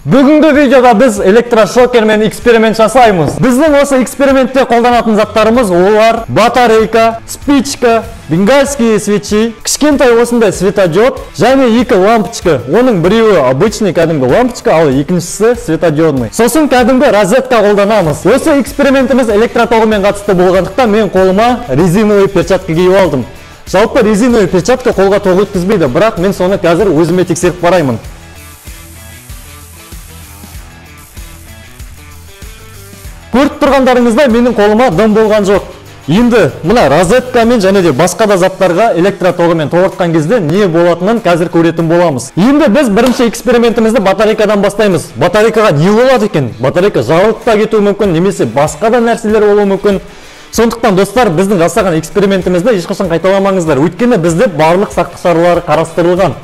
Бүгүнкү видеода біз электрошокермен эксперимент жасаймыз. Біздің осы экспериментте қолданатын заттарымыз олар батарейка, спичка, бенгальские свечи, кішкентай осындай светодиод және екі лампочка. Оның біреуі обычный кәдімгі лампочка, ал екіншісі светодиодный. Сосын кәдімгі розетка қолданамыз. Осы экспериментіміз электротоғымен қатысты болғандықтан мен қолыма резиновый перчатка киіп алдым. Жалпы резиновый перчатка қолға тоқ өткізбейді, бірақ мен соны қазір өзіме тексеріп қараймын. Көріп тұрғандарыңызда менің қолыма дым болған жоқ. Енді мына розеткамен және де басқа да заттарға электротоғымен тоғытқан кезде не болатынын қазір көретін боламыз. Енді біз бірінші экспериментімізді батарейкадан бастаймыз. Батарейкаға не болады екен? Батарейка жарылып та кетуі мүмкін, немесе басқа да нәрселер болуы мүмкін. Сондықтан достар, біздің жасаған экспериментімізді ешқашан қайталамаңыздар. Өйткені бізде барлық сақтық шаралары қарастырылған.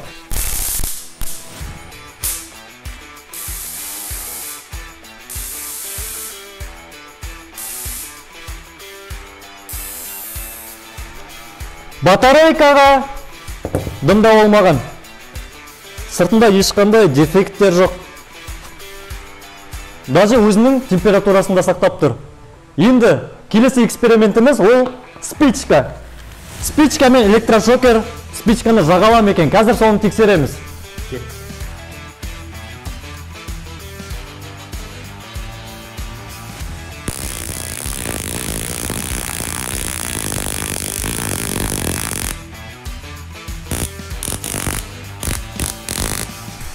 Батарейкаға дымда болмаған. Сыртында ешқандай дефекттер жоқ. Даже өзінің температурасында сақтап тұр. Енді келесі экспериментіміз ол спичка. Спичка мен электрошокер спичканы жағалам екен. Қазір соны тексереміз.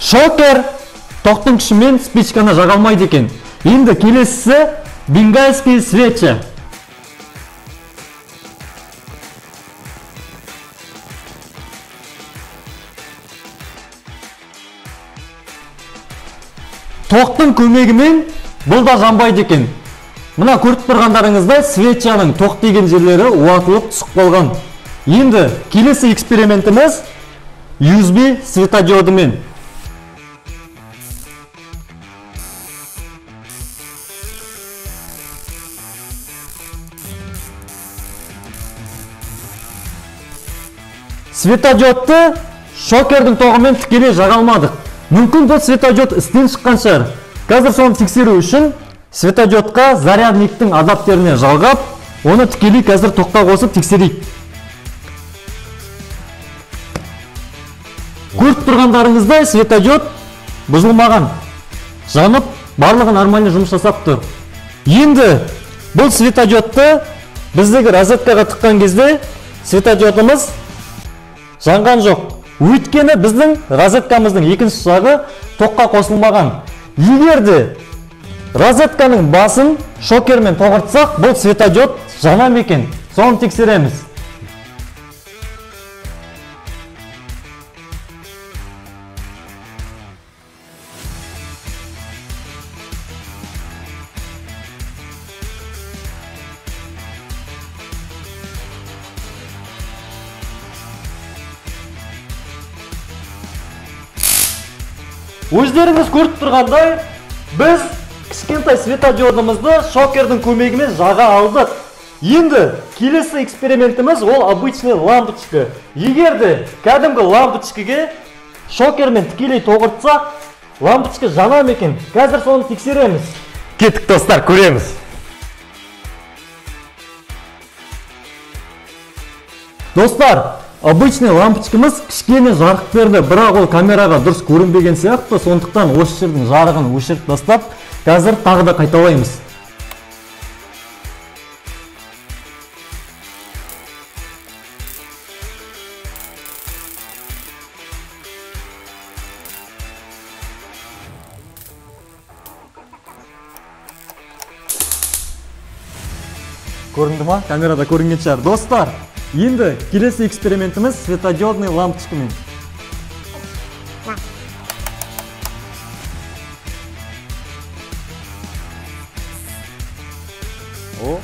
Шокер тоқтың күшімен спичканы жағалмайды екен. Енді келесісі бенгальские свечи. Тоқтың көмегімен бұл да жанбайды екен. Мына көріп тұрғандарыңызда свечаның тоқ деген жерлері уатылып түсіп қалған. Енді келесі экспериментіміз USB светодиодымен. Светодиодты шокердің тоғымен тікелей жағалмадық. Мүмкін бұл светодиод істен шыққан шығар. Қазір соны тексеру үшін светодиодқа зарядниктің адаптеріне жалғап, оны тікелей қазір тоққа қосып тексерейік. Көріп тұрғандарыңыздай светодиод бұзылмаған. Жанып, барлығы нормальный жұмыс жасап тұр. Енді бұл светодиодты біздегі розеткаға тыққан кезде светодиодымыз жанған жоқ. Өйткені біздің розеткамыздың екінші жағы тоққа қосылмаған. Егер де розетканың басын шокермен тоғыртсақ, бұл светодиод жана ма екен? Соны тексереміз. Өздеріңіз көріп тұрғандай, біз кішкентай светодиодымызды шокердің көмегімен жаға алдық. Енді келесі экспериментіміз ол обычный лампочка. Егер де кәдімгі лампочкаге шокермен тікелей тоғыртсақ, лампочка жана ма екен? Қазір соны тексереміз. Кеттік достар, көреміз. Достар, обычный лампочкамыз кішкене жарық берді, бірақ ол камераға дұрыс көрінбеген сияқты, сондықтан осы жердің жарығын өшіріп тастап, қазір тағы да қайталаймыз. Көрінді ма? Камерада көрінген шығар. Достар, енді келесі экспериментіміз светодиодный лампочкамен. О,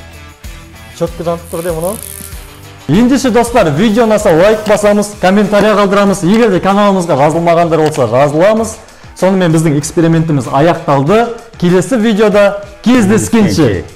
четко жанып тұр де мұны. Ендеше достар, видео ұнаса лайк басамыз, комментария қалдырамыз. Егер де каналымызға жазылмағандар болса жазыламыз. Сонымен біздің экспериментіміз аяқталды. Келесі видеода кездескенше.